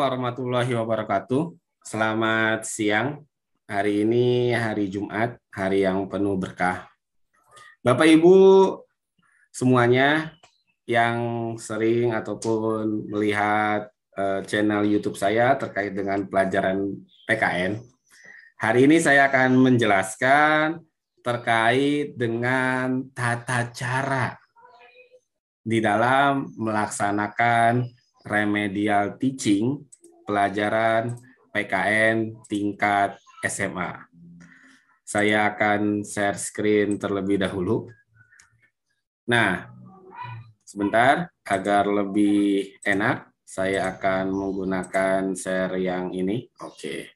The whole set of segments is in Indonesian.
warahmatullahi wabarakatuh. Selamat siang. Hari ini hari Jumat, hari yang penuh berkah. Bapak Ibu semuanya yang sering ataupun melihat channel YouTube saya terkait dengan pelajaran PKN. Hari ini saya akan menjelaskan terkait dengan tata cara di dalam melaksanakan remedial teaching pelajaran PKN tingkat SMA. Saya akan share screen terlebih dahulu. Nah, sebentar agar lebih enak, saya akan menggunakan share yang ini. Oke.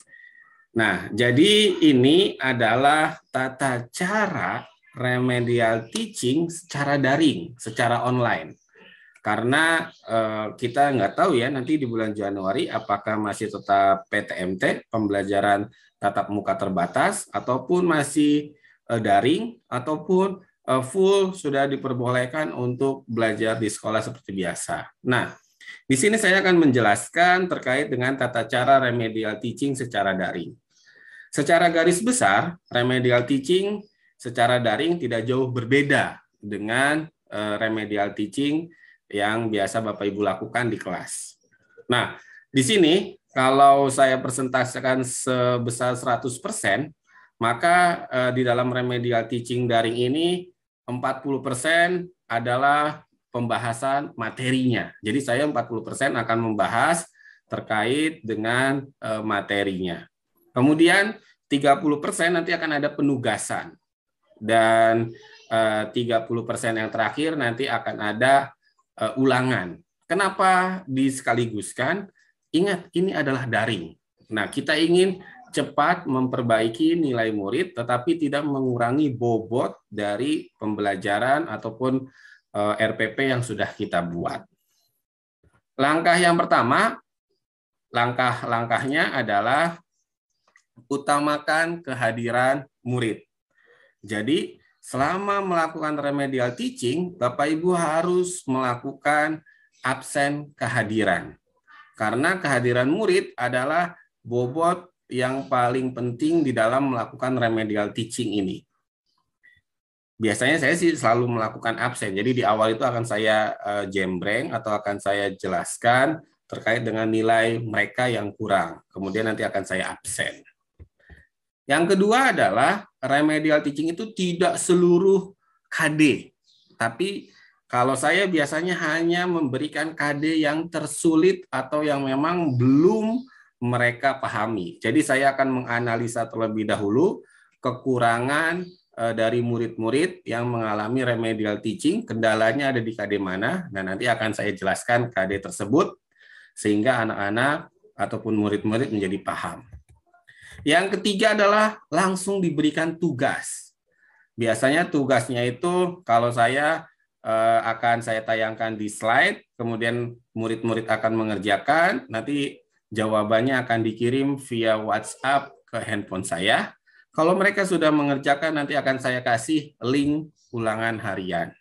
Nah, jadi ini adalah tata cara remedial teaching secara daring, secara online. Karena kita nggak tahu ya nanti di bulan Januari apakah masih tetap PTMT, pembelajaran tatap muka terbatas, ataupun masih daring, ataupun full sudah diperbolehkan untuk belajar di sekolah seperti biasa. Nah, di sini saya akan menjelaskan terkait dengan tata cara remedial teaching secara daring. Secara garis besar, remedial teaching secara daring tidak jauh berbeda dengan remedial teaching yang biasa Bapak Ibu lakukan di kelas. Nah, di sini kalau saya persentasekan sebesar 100%, maka di dalam remedial teaching daring ini 40% adalah pembahasan materinya. Jadi saya 40% akan membahas terkait dengan materinya. Kemudian 30% nanti akan ada penugasan. Dan 30% yang terakhir nanti akan ada ulangan. Kenapa disekaligus-kan? Ingat, ini adalah daring. Nah, kita ingin cepat memperbaiki nilai murid, tetapi tidak mengurangi bobot dari pembelajaran ataupun RPP yang sudah kita buat. Langkah yang pertama, langkah-langkahnya adalah utamakan kehadiran murid. Jadi, selama melakukan remedial teaching, Bapak Ibu harus melakukan absen kehadiran. Karena kehadiran murid adalah bobot yang paling penting di dalam melakukan remedial teaching ini. Biasanya saya sih selalu melakukan absen. Jadi di awal itu akan saya jembreng atau akan saya jelaskan terkait dengan nilai mereka yang kurang. Kemudian nanti akan saya absen. Yang kedua adalah remedial teaching itu tidak seluruh KD. Tapi kalau saya biasanya hanya memberikan KD yang tersulit atau yang memang belum mereka pahami. Jadi saya akan menganalisa terlebih dahulu kekurangan dari murid-murid yang mengalami remedial teaching, kendalanya ada di KD mana, dan nanti akan saya jelaskan KD tersebut sehingga anak-anak ataupun murid-murid menjadi paham. Yang ketiga adalah langsung diberikan tugas. Biasanya tugasnya itu kalau saya akan saya tayangkan di slide, kemudian murid-murid akan mengerjakan, nanti jawabannya akan dikirim via WhatsApp ke handphone saya. Kalau mereka sudah mengerjakan, nanti akan saya kasih link ulangan harian.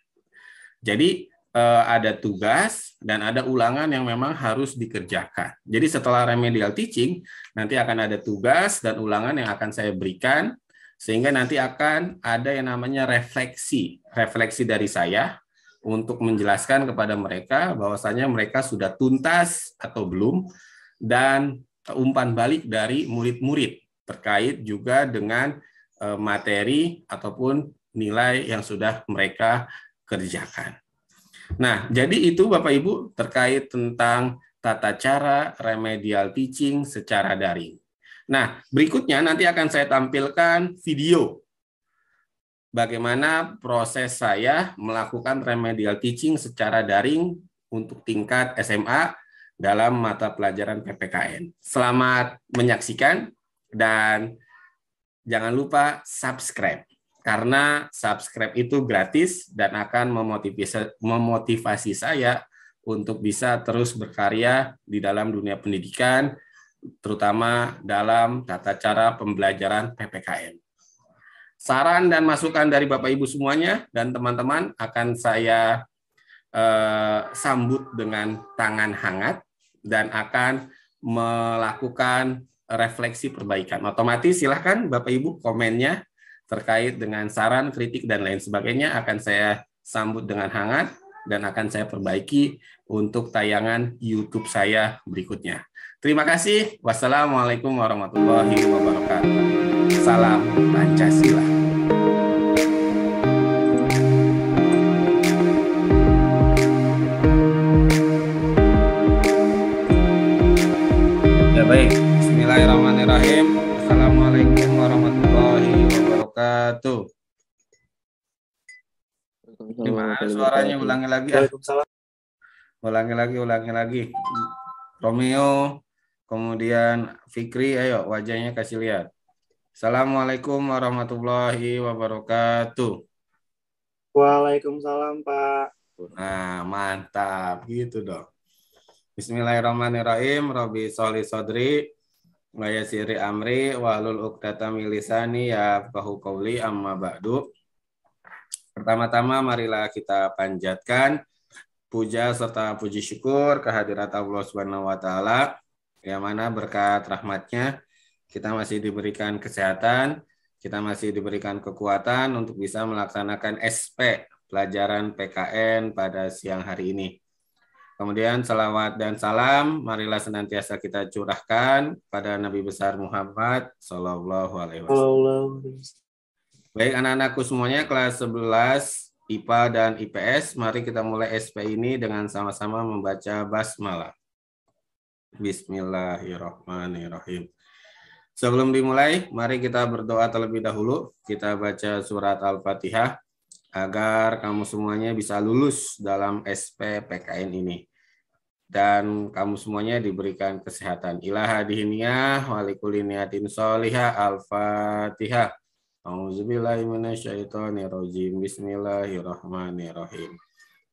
Jadi ada tugas dan ada ulangan yang memang harus dikerjakan. Jadi setelah remedial teaching, nanti akan ada tugas dan ulangan yang akan saya berikan, sehingga nanti akan ada yang namanya refleksi dari saya untuk menjelaskan kepada mereka bahwasanya mereka sudah tuntas atau belum, dan umpan balik dari murid-murid terkait juga dengan materi ataupun nilai yang sudah mereka kerjakan. Nah, jadi itu Bapak Ibu terkait tentang tata cara remedial teaching secara daring. Nah, berikutnya nanti akan saya tampilkan video bagaimana proses saya melakukan remedial teaching secara daring untuk tingkat SMA dalam mata pelajaran PPKN. Selamat menyaksikan dan jangan lupa subscribe. Karena subscribe itu gratis dan akan memotivasi saya untuk bisa terus berkarya di dalam dunia pendidikan, terutama dalam tata cara pembelajaran PPKN. Saran dan masukan dari Bapak Ibu semuanya dan teman-teman akan saya sambut dengan tangan hangat dan akan melakukan refleksi perbaikan. Otomatis silahkan Bapak Ibu komennya terkait dengan saran, kritik, dan lain sebagainya akan saya sambut dengan hangat dan akan saya perbaiki untuk tayangan YouTube saya berikutnya. Terima kasih. Wassalamualaikum warahmatullahi wabarakatuh. Salam Pancasila. Ya baik, bismillahirrahmanirrahim. Assalamualaikum warahmatullahi wabarakatuh. Gimana suaranya? Ulangi lagi ya. Ulangi lagi. Romeo, kemudian Fikri, ayo wajahnya kasih lihat. Assalamualaikum warahmatullahi wabarakatuh. Waalaikumsalam, Pak. Nah, mantap gitu dong. Bismillahirrahmanirrahim. Rabbi sholli sodri wa yassiri amri wahlul 'uqdatam min lisani yafqahu qawli amma ba'du. Pertama-tama marilah kita panjatkan puja serta puji syukur kehadirat Allah Subhanahu wa taala yang mana berkat rahmatnya kita masih diberikan kesehatan, kita masih diberikan kekuatan untuk bisa melaksanakan SP pelajaran PKN pada siang hari ini. Kemudian salawat dan salam marilah senantiasa kita curahkan pada Nabi besar Muhammad Sallallahu Alaihi Wasallam. Baik anak-anakku semuanya kelas 11 IPA dan IPS, mari kita mulai SP ini dengan sama-sama membaca basmalah. Bismillahirrahmanirrahim. Sebelum dimulai, mari kita berdoa terlebih dahulu. Kita baca surat Al-Fatihah agar kamu semuanya bisa lulus dalam SP PKN ini. Dan kamu semuanya diberikan kesehatan. Ilaha dihiniyah, walikulli niyatin sholihah, Al-Fatihah. A'udzubillahi minasyaitonirrajim. Bismillahirrahmanirrahim.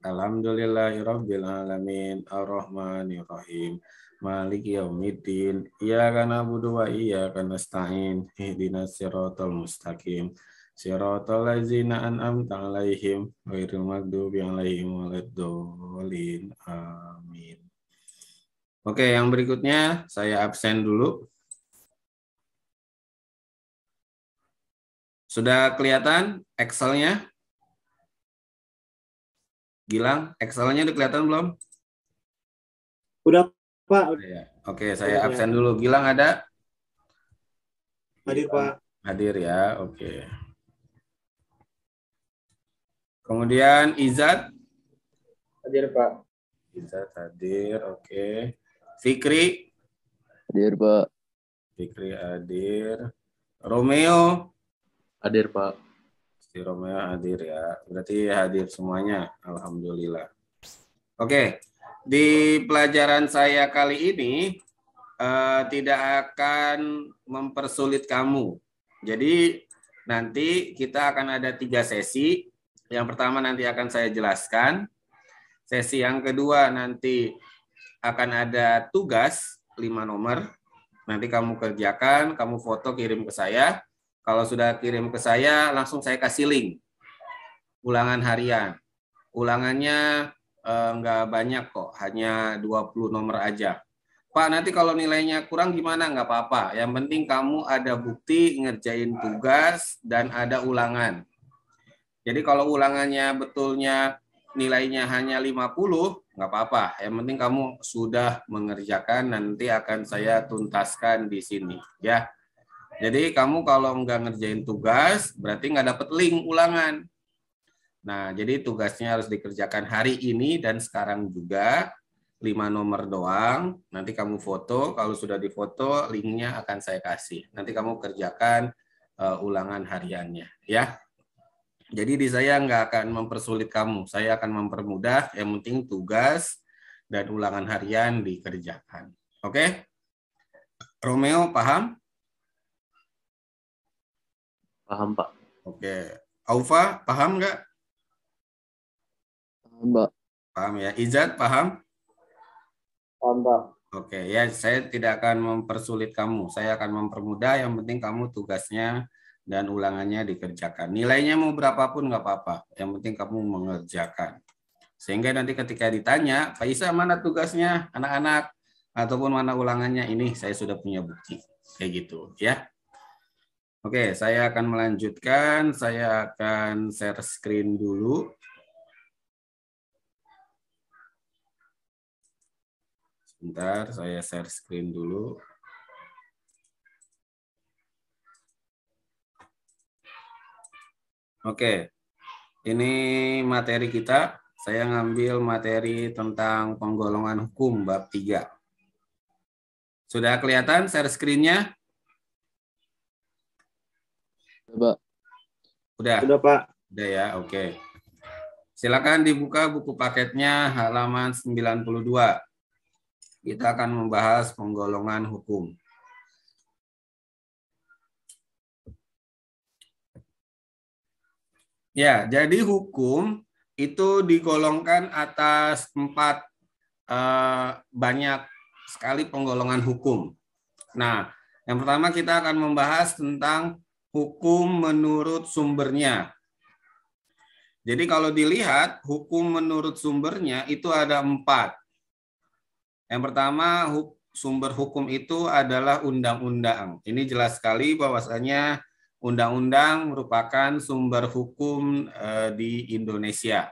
Alhamdulillahirabbil alamin, arrahmanirrahim. Maliki yaumiddin. Iyyaka na'budu wa iyyaka nasta'in. Ihdinas siratal mustaqim. Siratal ladzina an'amta 'alaihim ghairil maghdubi 'alaihim waladdallin. Amin. Oke, yang berikutnya saya absen dulu. Sudah kelihatan Excel-nya? Gilang, Excel-nya udah kelihatan belum? Udah, Pak. Oke, saya absen dulu. Gilang ada? Hadir, Pak. Hadir ya, oke. Kemudian Izat? Hadir, Pak. Izat hadir, oke. Fikri? Hadir, Pak. Fikri hadir. Romeo? Hadir, Pak. Si Romeo hadir ya. Berarti hadir semuanya. Alhamdulillah. Oke. Di pelajaran saya kali ini tidak akan mempersulit kamu. Jadi nanti kita akan ada 3 sesi. Yang pertama nanti akan saya jelaskan. Sesi yang kedua nanti akan ada tugas 5 nomor. Nanti kamu kerjakan, kamu foto kirim ke saya. Kalau sudah kirim ke saya, langsung saya kasih link. Ulangan harian. Ulangannya nggak banyak kok, hanya 20 nomor aja. Pak, nanti kalau nilainya kurang gimana? Nggak apa-apa. Yang penting kamu ada bukti ngerjain tugas dan ada ulangan. Jadi kalau ulangannya betulnya nilainya hanya 50, nggak apa-apa. Yang penting kamu sudah mengerjakan, nanti akan saya tuntaskan di sini. Ya. Jadi kamu kalau nggak ngerjain tugas, berarti nggak dapat link ulangan. Nah, jadi tugasnya harus dikerjakan hari ini dan sekarang juga. 5 nomor doang. Nanti kamu foto, kalau sudah difoto, linknya akan saya kasih. Nanti kamu kerjakan ulangan hariannya. Ya. Jadi di saya nggak akan mempersulit kamu. Saya akan mempermudah, yang penting tugas dan ulangan harian dikerjakan. Oke? Romeo, paham? Paham, Pak. Oke. Aufa, paham nggak? Paham, Pak. Paham ya. Izat, paham? Paham, Pak. Oke, ya saya tidak akan mempersulit kamu. Saya akan mempermudah, yang penting kamu tugasnya dan ulangannya dikerjakan. Nilainya mau berapapun nggak apa-apa. Yang penting kamu mengerjakan. Sehingga nanti ketika ditanya, Pak Isa mana tugasnya? Anak-anak, ataupun mana ulangannya, ini saya sudah punya bukti. Kayak gitu ya. Oke, saya akan melanjutkan. Saya akan share screen dulu. Sebentar, saya share screen dulu. Oke, ini materi kita. Saya ngambil materi tentang penggolongan hukum bab 3. Sudah kelihatan share screen-nya? Pak. Udah? Sudah, Pak. Udah ya, oke. Silakan dibuka buku paketnya halaman 92. Kita akan membahas penggolongan hukum. Ya, jadi hukum itu digolongkan atas 4 banyak sekali penggolongan hukum. Nah, yang pertama kita akan membahas tentang hukum menurut sumbernya. Jadi kalau dilihat hukum menurut sumbernya itu ada 4. Yang pertama, sumber hukum itu adalah undang-undang. Ini jelas sekali bahwasanya undang-undang merupakan sumber hukum di Indonesia.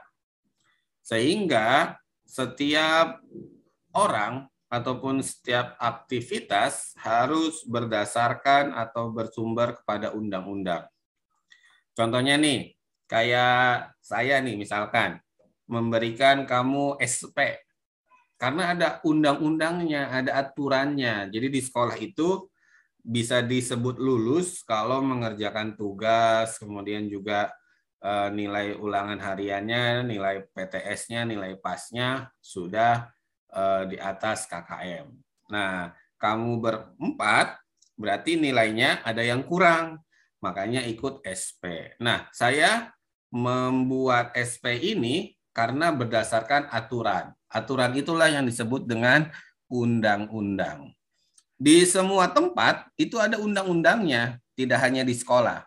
Sehingga setiap orang ataupun setiap aktivitas harus berdasarkan atau bersumber kepada undang-undang. Contohnya nih, kayak saya nih misalkan, memberikan kamu SP. Karena ada undang-undangnya, ada aturannya. Jadi di sekolah itu bisa disebut lulus kalau mengerjakan tugas, kemudian juga nilai ulangan hariannya, nilai PTS-nya, nilai PAS-nya sudah di atas KKM. Nah, kamu berempat, berarti nilainya ada yang kurang, makanya ikut SP. Nah, saya membuat SP ini karena berdasarkan aturan. Aturan itulah yang disebut dengan undang-undang. Di semua tempat itu ada undang-undangnya, tidak hanya di sekolah.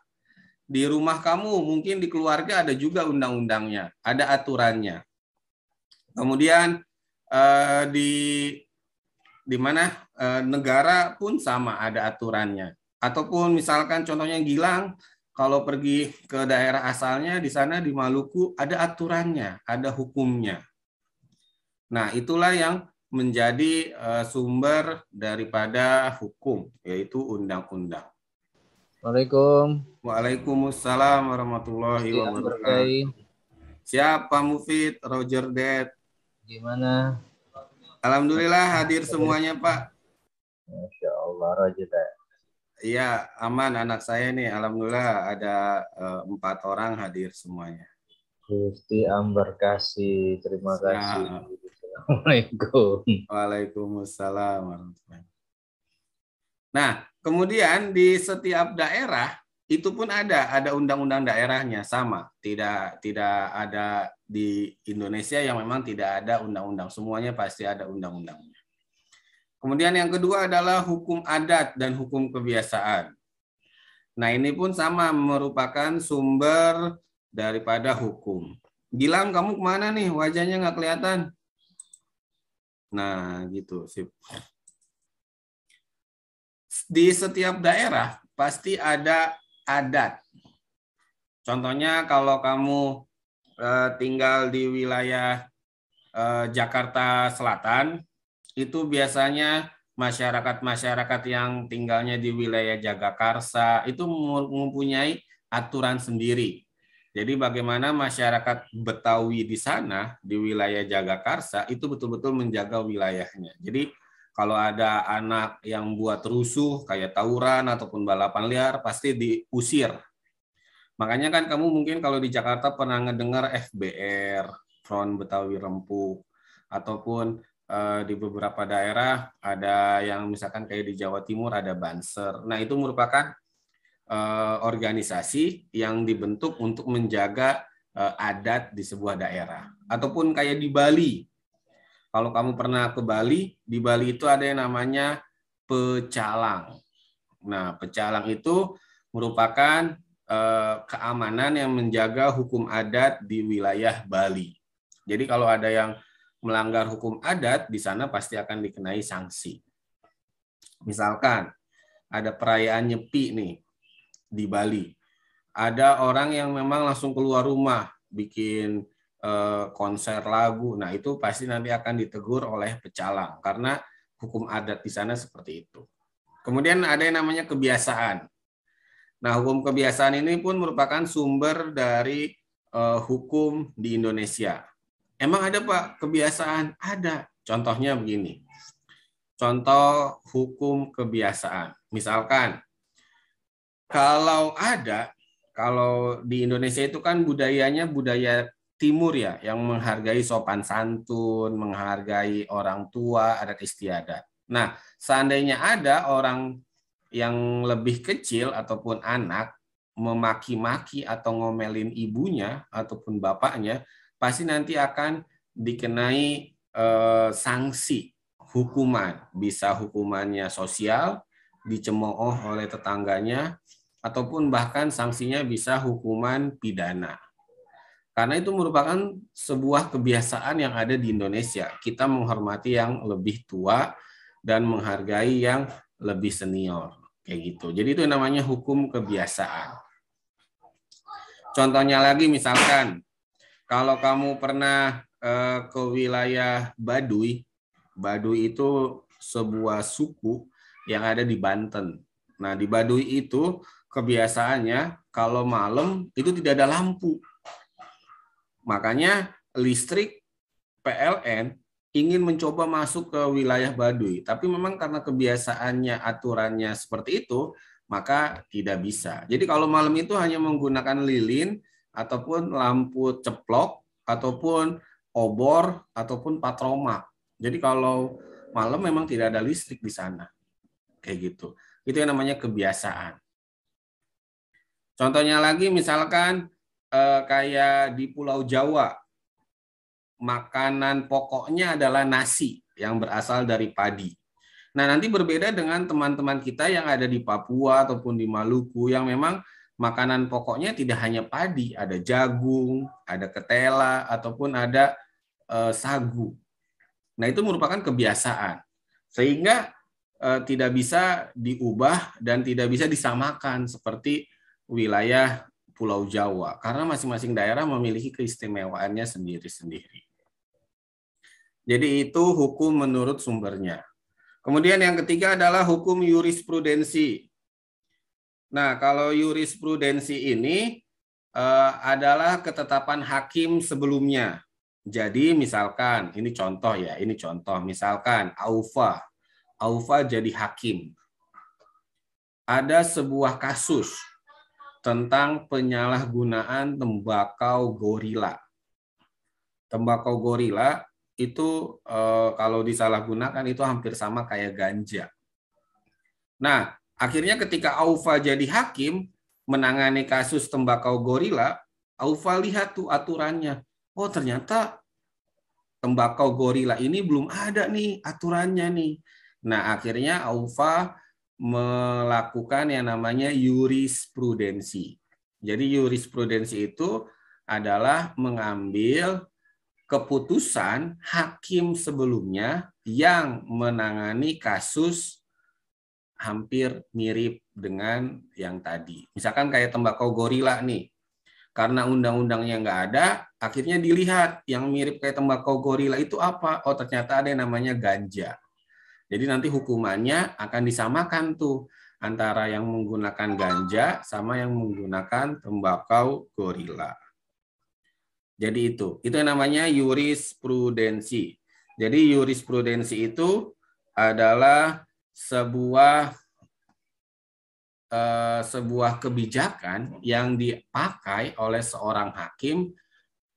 Di rumah kamu, mungkin di keluarga ada juga undang-undangnya, ada aturannya. Kemudian di mana negara pun sama ada aturannya. Ataupun misalkan contohnya Gilang, kalau pergi ke daerah asalnya di sana di Maluku ada aturannya, ada hukumnya. Nah, itulah yang menjadi sumber daripada hukum, yaitu undang-undang. Waalaikumsalam. Waalaikumsalam warahmatullahi wabarakatuh. Siapa Mufid, Roger Ded? Gimana? Alhamdulillah hadir semuanya, Pak. Masya Allah, Roger Ded. Iya, aman anak saya nih. Alhamdulillah ada 4 orang hadir semuanya. Gusti Amberkasi, terima kasih. Assalamualaikum. Waalaikumsalam. Nah, kemudian di setiap daerah itu pun ada undang-undang daerahnya sama. Tidak ada di Indonesia yang memang tidak ada undang-undang. Semuanya pasti ada undang-undangnya. Kemudian yang kedua adalah hukum adat dan hukum kebiasaan. Nah, ini pun sama merupakan sumber daripada hukum. Gilang, kamu kemana nih? Wajahnya nggak kelihatan. Nah, gitu. Sip. Di setiap daerah pasti ada adat. Contohnya kalau kamu tinggal di wilayah Jakarta Selatan, itu biasanya masyarakat-masyarakat yang tinggalnya di wilayah Jagakarsa itu mempunyai aturan sendiri. Jadi bagaimana masyarakat Betawi di sana, di wilayah Jagakarsa, itu betul-betul menjaga wilayahnya. Jadi kalau ada anak yang buat rusuh, kayak tawuran ataupun balapan liar, pasti diusir. Makanya kan kamu mungkin kalau di Jakarta pernah ngedengar FBR, Front Betawi Rempuk, ataupun di beberapa daerah ada yang misalkan kayak di Jawa Timur ada Banser. Nah, itu merupakan organisasi yang dibentuk untuk menjaga adat di sebuah daerah. Ataupun kayak di Bali. Kalau kamu pernah ke Bali, di Bali itu ada yang namanya pecalang. Nah, pecalang itu merupakan keamanan yang menjaga hukum adat di wilayah Bali. Jadi kalau ada yang melanggar hukum adat, di sana pasti akan dikenai sanksi. Misalkan ada perayaan Nyepi nih di Bali. Ada orang yang memang langsung keluar rumah bikin konser lagu. Nah, itu pasti nanti akan ditegur oleh pecalang karena hukum adat di sana seperti itu. Kemudian ada yang namanya kebiasaan. Nah, hukum kebiasaan ini pun merupakan sumber dari hukum di Indonesia. Emang ada, Pak, kebiasaan? Ada. Contohnya begini. Contoh hukum kebiasaan. Misalkan, kalau di Indonesia itu kan budayanya budaya Timur ya, yang menghargai sopan santun, menghargai orang tua, adat istiadat. Nah, seandainya ada orang yang lebih kecil ataupun anak memaki-maki atau ngomelin ibunya ataupun bapaknya, pasti nanti akan dikenai sanksi, hukuman. Bisa hukumannya sosial, dicemooh oleh tetangganya, ataupun bahkan sanksinya bisa hukuman pidana. Karena itu merupakan sebuah kebiasaan yang ada di Indonesia. Kita menghormati yang lebih tua dan menghargai yang lebih senior. Kayak gitu. Jadi itu namanya hukum kebiasaan. Contohnya lagi misalkan, kalau kamu pernah ke wilayah Baduy, Baduy itu sebuah suku yang ada di Banten. Nah, di Baduy itu kebiasaannya kalau malam itu tidak ada lampu. Makanya listrik PLN ingin mencoba masuk ke wilayah Baduy. Tapi memang karena kebiasaannya, aturannya seperti itu, maka tidak bisa. Jadi kalau malam itu hanya menggunakan lilin, ataupun lampu ceplok, ataupun obor, ataupun patromak. Jadi kalau malam memang tidak ada listrik di sana. Kayak gitu. Itu yang namanya kebiasaan. Contohnya lagi misalkan kayak di Pulau Jawa, makanan pokoknya adalah nasi yang berasal dari padi. Nah, nanti berbeda dengan teman-teman kita yang ada di Papua ataupun di Maluku yang memang makanan pokoknya tidak hanya padi, ada jagung, ada ketela, ataupun ada sagu. Nah, itu merupakan kebiasaan. Sehingga tidak bisa diubah dan tidak bisa disamakan seperti wilayah Pulau Jawa, karena masing-masing daerah memiliki keistimewaannya sendiri-sendiri. Jadi itu hukum menurut sumbernya. Kemudian yang ketiga adalah hukum jurisprudensi. Nah, kalau jurisprudensi ini adalah ketetapan hakim sebelumnya. Jadi misalkan, ini contoh ya, ini contoh. Misalkan Aufa jadi hakim. Ada sebuah kasus tentang penyalahgunaan tembakau gorila. Tembakau gorila itu kalau disalahgunakan itu hampir sama kayak ganja. Nah, akhirnya ketika Aufa jadi hakim menangani kasus tembakau gorila, Aufa lihat tuh aturannya. Oh, ternyata tembakau gorila ini belum ada nih aturannya nih. Nah, akhirnya Aufa melakukan yang namanya jurisprudensi. Jadi jurisprudensi itu adalah mengambil keputusan hakim sebelumnya yang menangani kasus hampir mirip dengan yang tadi. Misalkan kayak tembakau gorila nih. Karena undang-undangnya nggak ada, akhirnya dilihat yang mirip kayak tembakau gorila itu apa? Oh, ternyata ada yang namanya ganja. Jadi nanti hukumannya akan disamakan tuh antara yang menggunakan ganja sama yang menggunakan tembakau gorila. Jadi itu yang namanya jurisprudensi. Jadi jurisprudensi itu adalah sebuah kebijakan yang dipakai oleh seorang hakim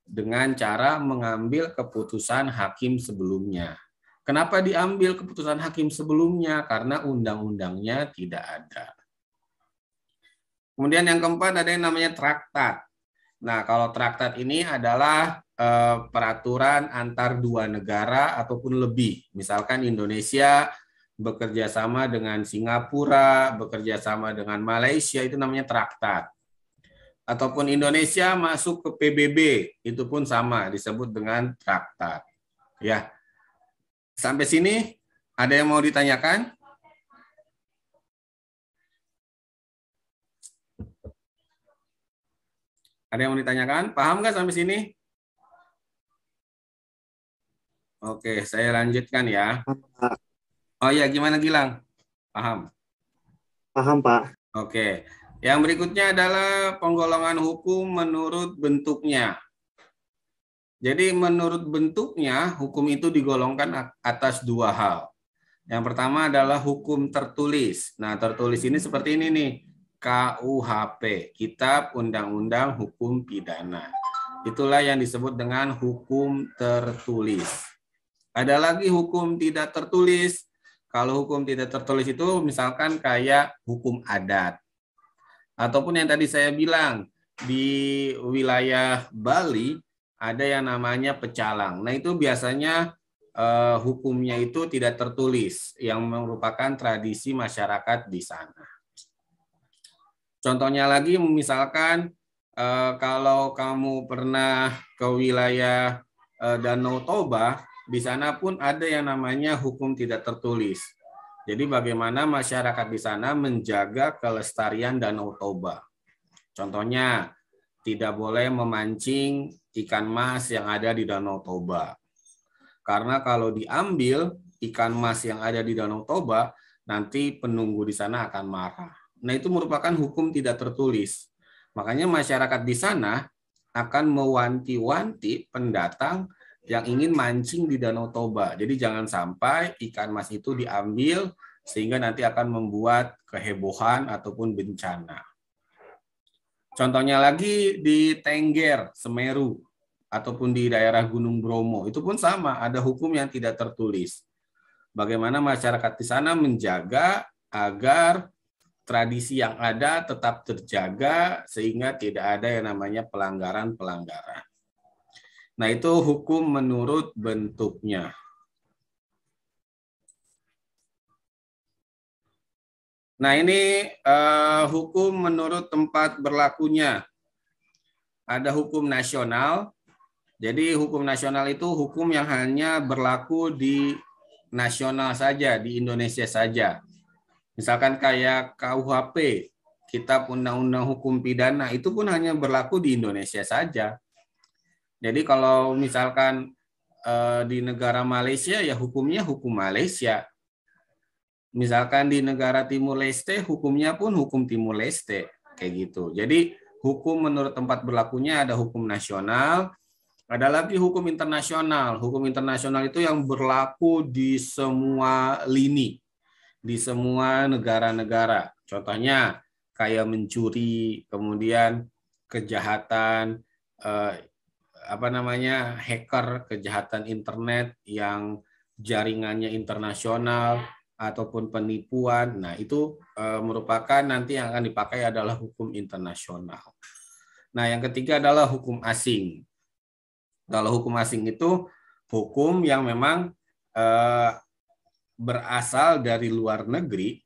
dengan cara mengambil keputusan hakim sebelumnya. Kenapa diambil keputusan hakim sebelumnya? Karena undang-undangnya tidak ada. Kemudian yang keempat ada yang namanya traktat. Nah, kalau traktat ini adalah peraturan antar dua negara ataupun lebih. Misalkan Indonesia bekerja sama dengan Singapura, bekerja sama dengan Malaysia, itu namanya traktat. Ataupun Indonesia masuk ke PBB, itu pun sama, disebut dengan traktat. Ya. Sampai sini ada yang mau ditanyakan? Ada yang mau ditanyakan? Paham nggak sampai sini? Oke, saya lanjutkan ya. Pak. Oh iya, gimana Gilang? Paham? Paham, Pak. Oke. Yang berikutnya adalah penggolongan hukum menurut bentuknya. Jadi menurut bentuknya, hukum itu digolongkan atas dua hal. Yang pertama adalah hukum tertulis. Nah, tertulis ini seperti ini nih. KUHP, Kitab Undang-Undang Hukum Pidana. Itulah yang disebut dengan hukum tertulis. Ada lagi hukum tidak tertulis. Kalau hukum tidak tertulis itu misalkan kayak hukum adat. Ataupun yang tadi saya bilang, di wilayah Bali ada yang namanya pecalang. Nah, itu biasanya hukumnya itu tidak tertulis, yang merupakan tradisi masyarakat di sana. Contohnya lagi, misalkan kalau kamu pernah ke wilayah Danau Toba, di sana pun ada yang namanya hukum tidak tertulis. Jadi bagaimana masyarakat di sana menjaga kelestarian Danau Toba. Contohnya, tidak boleh memancing ikan mas yang ada di Danau Toba. Karena kalau diambil ikan mas yang ada di Danau Toba, nanti penunggu di sana akan marah. Nah, itu merupakan hukum tidak tertulis. Makanya masyarakat di sana akan mewanti-wanti pendatang yang ingin mancing di Danau Toba. Jadi jangan sampai ikan mas itu diambil sehingga nanti akan membuat kehebohan ataupun bencana. Contohnya lagi di Tengger, Semeru, ataupun di daerah Gunung Bromo, itu pun sama, ada hukum yang tidak tertulis. Bagaimana masyarakat di sana menjaga agar tradisi yang ada tetap terjaga sehingga tidak ada yang namanya pelanggaran-pelanggaran. Nah, itu hukum menurut bentuknya. Nah, ini hukum menurut tempat berlakunya. Ada hukum nasional. Jadi hukum nasional itu hukum yang hanya berlaku di nasional saja, di Indonesia saja. Misalkan kayak KUHP, Kitab Undang-Undang Hukum Pidana, itu pun hanya berlaku di Indonesia saja. Jadi kalau misalkan di negara Malaysia, ya hukumnya hukum Malaysia. Misalkan di negara Timur Leste, hukumnya pun hukum Timur Leste, kayak gitu. Jadi hukum menurut tempat berlakunya ada hukum nasional, ada lagi hukum internasional. Hukum internasional itu yang berlaku di semua lini, di semua negara-negara. Contohnya kayak mencuri, kemudian kejahatan hacker, kejahatan internet yang jaringannya internasional ataupun penipuan. Nah, itu merupakan nanti yang akan dipakai adalah hukum internasional. Nah, yang ketiga adalah hukum asing. Kalau hukum asing itu hukum yang memang berasal dari luar negeri.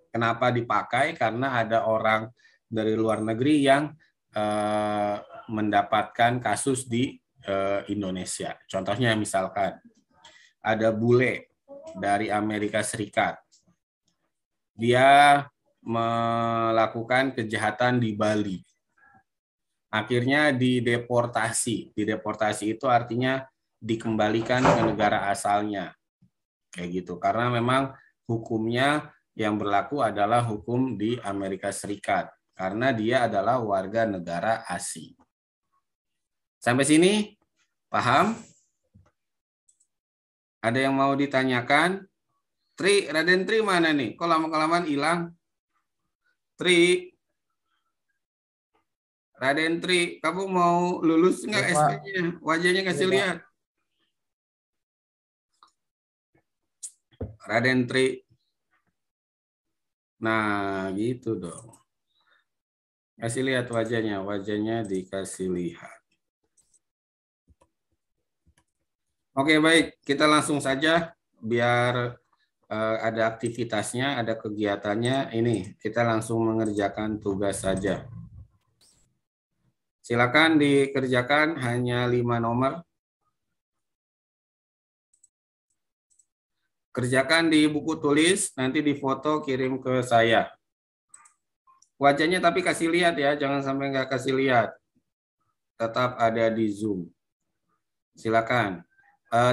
Kenapa dipakai? Karena ada orang dari luar negeri yang mendapatkan kasus di Indonesia. Contohnya misalkan ada bule dari Amerika Serikat. Dia melakukan kejahatan di Bali. Akhirnya dideportasi. Dideportasi itu artinya dikembalikan ke negara asalnya. Kayak gitu. Karena memang hukumnya yang berlaku adalah hukum di Amerika Serikat. Karena dia adalah warga negara asing. Sampai sini paham? Ada yang mau ditanyakan? Raden Tri mana nih? Kok lama-kelamaan hilang? Tri, Raden Tri, kamu mau lulus nggak SP-nya? Wajahnya kasih lihat. Raden Tri. Nah, gitu dong. Kasih lihat wajahnya. Wajahnya dikasih lihat. Oke, baik. Kita langsung saja biar ada aktivitasnya, ada kegiatannya. Ini, kita langsung mengerjakan tugas saja. Silakan dikerjakan hanya 5 nomor. Kerjakan di buku tulis, nanti difoto kirim ke saya. Wajahnya tapi kasih lihat ya, jangan sampai nggak kasih lihat. Tetap ada di Zoom. Silakan.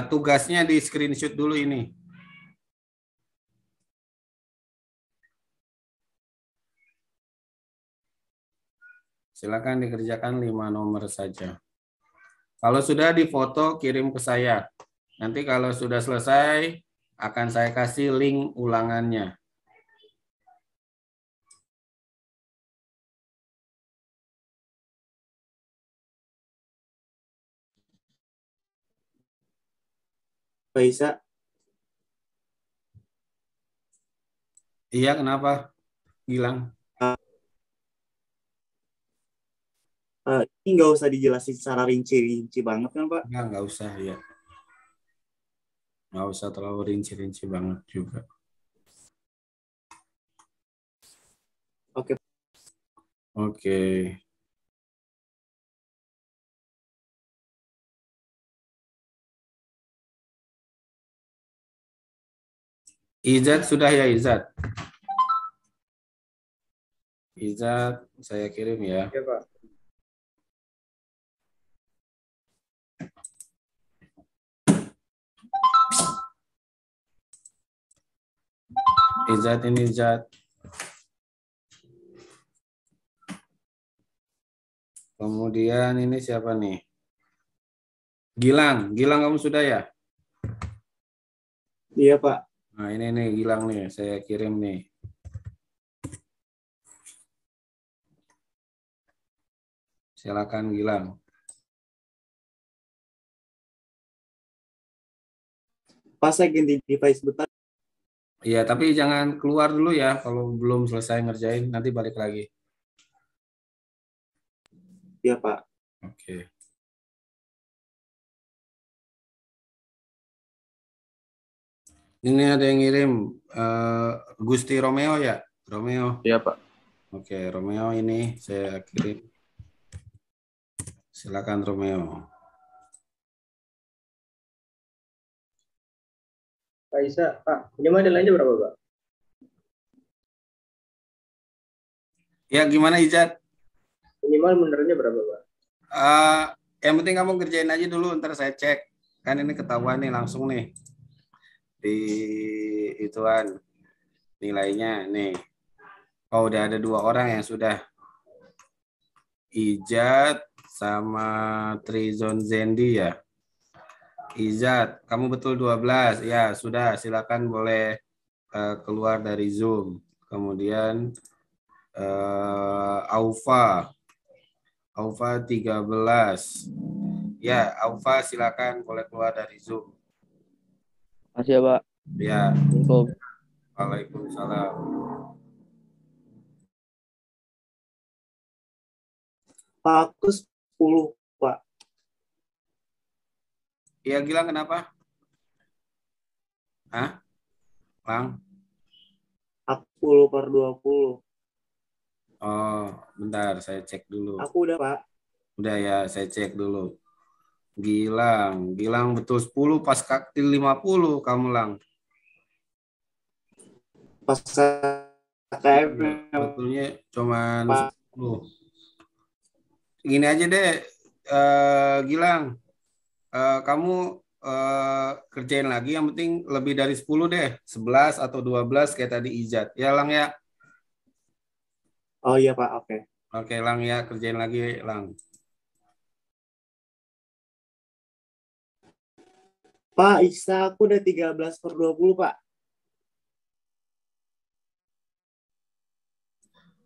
Tugasnya di screenshot dulu ini. Silakan dikerjakan 5 nomor saja. Kalau sudah difoto, kirim ke saya. Nanti kalau sudah selesai, akan saya kasih link ulangannya. Pak Isa, Iya, kenapa? Gilang. ini nggak usah dijelasin secara rinci-rinci banget kan Pak? Nggak usah ya. Nggak usah terlalu rinci-rinci banget juga. Oke. Oke. Izat sudah ya Izat? Izat, saya kirim ya. Iya Pak. Izat ini Izat. Kemudian ini siapa nih? Gilang, Gilang kamu sudah ya? Iya Pak. Nah ini nih Gilang nih, saya kirim nih. Silakan Gilang. Pas saya ganti device bentar. Iya, tapi jangan keluar dulu ya kalau belum selesai ngerjain, nanti balik lagi. Iya Pak. Oke. Ini ada yang ngirim Gusti Romeo ya? Romeo. Iya, Pak. Oke, Romeo ini saya kirim. Silakan Romeo. Pak Isa, Pak, minimal nilainya berapa, Pak? Ya, gimana Ijat? Minimal benernya berapa, Pak? Yang penting kamu kerjain aja dulu, ntar saya cek. Kan ini ketahuan nih langsung nih. Di ituan nilainya nih. Oh, udah ada 2 orang yang sudah. Ijat sama Trizon Zendi ya. Izat, kamu betul 12. Ya, sudah. Silakan boleh keluar dari Zoom. Kemudian Aufa 13. Ya, Aufa silakan boleh keluar dari Zoom. Makasih ya, Pak. Ya. Assalamualaikum. Waalaikumsalam. Pak, aku 10 Pak. Iya, Gilang kenapa? Hah? Lang? Aku 10/20. Oh, bentar, saya cek dulu. Aku udah Pak. Udah ya, saya cek dulu. Gilang betul 10 pas kaktil 50 kamu Lang. Pas KM Betulnya cuman Pak. 10. Gini aja deh, Gilang. Kamu kerjain lagi, yang penting lebih dari 10 deh. 11 atau 12 kayak tadi Ijat. Ya Lang ya. Oh iya Pak, oke. Oke Lang ya, kerjain lagi Lang. Pak, Isa aku udah 13/20 Pak.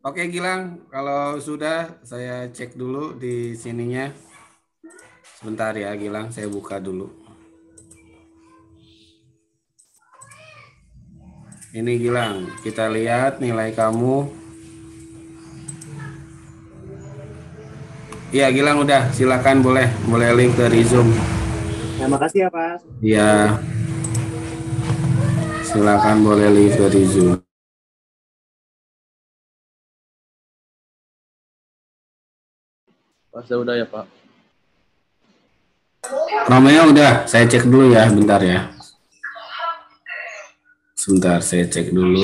Oke Gilang, kalau sudah saya cek dulu di sininya. Sebentar ya Gilang, saya buka dulu. Ini Gilang, kita lihat nilai kamu. Iya Gilang udah, silakan boleh link dari Zoom. Ya, makasih ya Pak. Iya. Silakan boleh link dari Zoom. Pas udah ya, Pak. Romeo udah, saya cek dulu ya, bentar ya. Sebentar, saya cek dulu.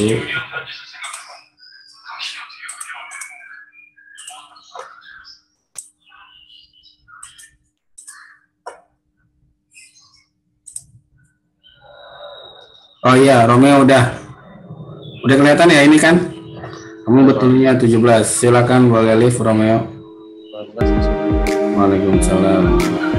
Oh iya, Romeo udah kelihatan ya ini kan? Kamu betulnya 17. Silakan boleh live Romeo. Terima kasih. Waalaikumsalam.